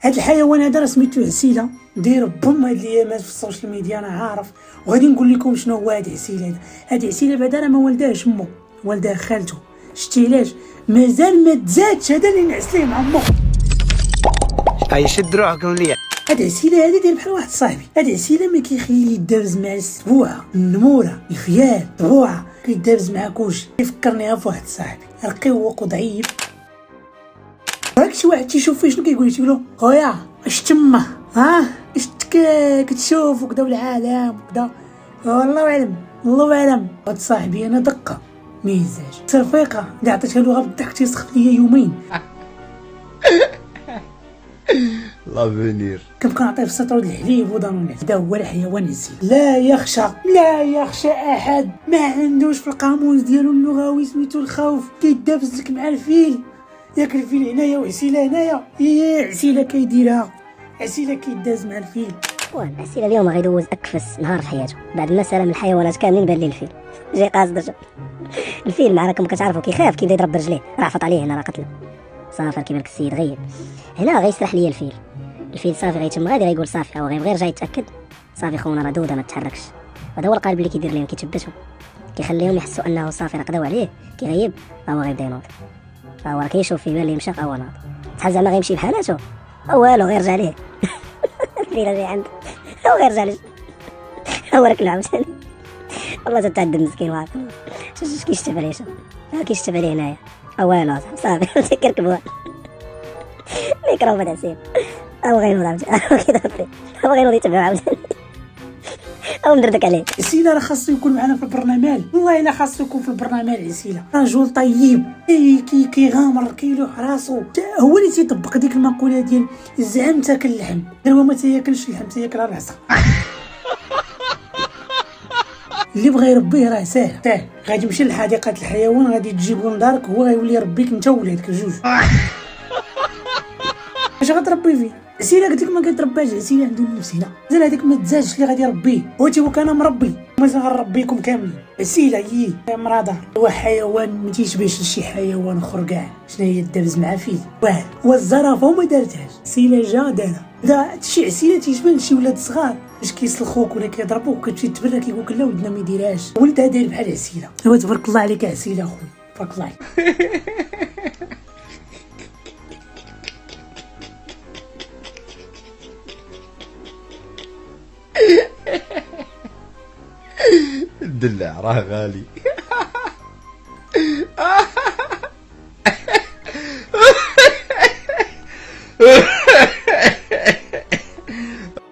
هاد الحيوان هذا راه سميتو عسيله، داير بوم هاد الايامات في السوشيال ميديا انا عارف. وغادي نقول لكم شنو هو هاد عسيله هذا. هاد عسيله بعدا راه ما والداهش مو، والداه خالته. شتي علاش؟ مازال ما تزادش هذا اللي نعس ليه مع مو. يشد روحكم ليا. هاد عسيله هذا داير بحال واحد صاحبي. هاد عسيله ما كيخلي يدابز مع السبوعه، النموره، الفيال، الطبوعه، كيدابز مع كلشي. كيفكرني في واحد صاحبي رقيق وضعيف. هاك شي واحد تيشوف فيه شنو كيقول؟ تيقول خويا اش تما اش كتشوف وكذا والعالم وكذا. والله اعلم الله اعلم. هاد صاحبي انا دقه ميزاج ترفيقه اللي عطيتها له غير بالضحك تيسخف ليا يومين. لا فينير كنبقى نعطيه في السطر الحليب وضروري. هذا هو الحيوان العسيل، لا يخشى احد، ما عندوش في القاموس ديالو اللغوي سميتو الخوف. كيدابز لك مع الفيل، ياك الفيل هنايا وعسيله هنايا، يا عسيله كيديرها، عسيله كيداز مع الفيل. عسيله اليوم غيدوز اكفس نهار في حياته. بعد ما سلام الحيوانات كاملين بان ليه الفيل جاي قاصد. الفيل مع راكم كتعرفوا كيخاف كيبدا يضرب برجليه، راه عفط عليه هنا راه قتله. صافي كيما السيد غيب هنا غيسرح ليا الفيل صافي غيتم غادي غيقول صافي هو غير جاي يتاكد صافي خونا راه دوده ما تحركش. هذا هو القالب اللي كيدير لهم، كيتبتهم كيخليهم يحسوا انه صافي راه قداو عليه. كيغيب هو غيبدا ينوض، فهو راه كيشوف فيه بان ليه مشى هو ناض. شحال زعما غيمشي بحالاتو والو غير رجع ليه. الفيل جاي عنده هو غير رجع ليه، هو راكلو عاوتاني. والله تتعذب مسكين واحد. شوف كيشتف عليه، شوف كيشتف عليه هنايا والو صافي كيركبوها ميكروفون عسير. هو غينوض عاوتاني، هو كيضرب فيه، هو غينوض يتبعو عاوتاني، هو مدردك عليه. عسيله راه خاصو يكون معنا في البرنامج، والله الا خاصو يكون في البرنامج. عسيله رجل طيب كيغامر كيلوح راسو، هو اللي تيطبق ديك المقوله ديال الزعم تاكل اللحم، غير هو ما تياكلش اللحم تياكل العصا. اللي بغى يربيه راه ساهل، غادي يمشي لحديقه الحيوان، غادي تجيبو لدارك، هو غيولي يربيك انت وولادك جوج. اش غتربي فيه؟ عسيله قلت لك ما كترباش، عسيله عنده النفس هنا، زين هذاك ما تزادش اللي غادي يربيه. هو كان مربي مازال غنربيكم كاملين. عسيله يا مرادة هو حيوان ما تيشبهش لشي حيوان اخر كاع. شنو هي دابز مع فيل واحد والزرافه وما دارتهاش. عسيله جا دارها. لا شي عسيله تيشبه لشي ولاد صغار باش كيسلخوك ولا كيضربوك كتمشي تبرك يقولك لا ولدنا ما يديرهاش. ولدها داير بحال عسيله. هو تبارك الله عليك عسيله اخويا، تبارك الله عليك. الدلع راه غالي.